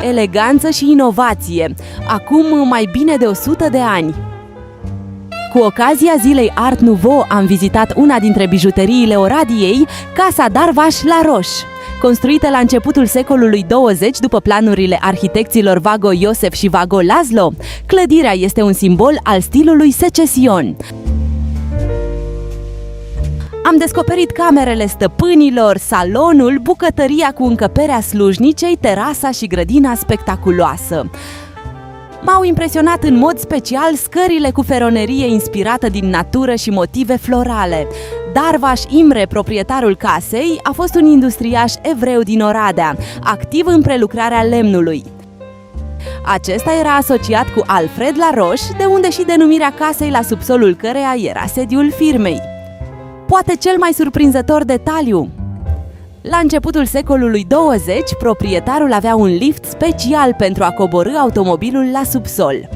eleganță și inovație, acum mai bine de 100 de ani. Cu ocazia Zilei Art Nouveau am vizitat una dintre bijuteriile Oradiei, Casa Darvaș la Roș. Construită la începutul secolului 20 după planurile arhitecților Vago Iosef și Vago Laszlo, clădirea este un simbol al stilului secesion. Am descoperit camerele stăpânilor, salonul, bucătăria cu încăperea slujnicei, terasa și grădina spectaculoasă. M-au impresionat în mod special scările cu feronerie inspirată din natură și motive florale. Darvaș Imre, proprietarul casei, a fost un industriaș evreu din Oradea, activ în prelucrarea lemnului. Acesta era asociat cu Alfred la Roș, de unde și denumirea casei la subsolul căreia era sediul firmei. Poate cel mai surprinzător detaliu: la începutul secolului 20, proprietarul avea un lift special pentru a coborî automobilul la subsol.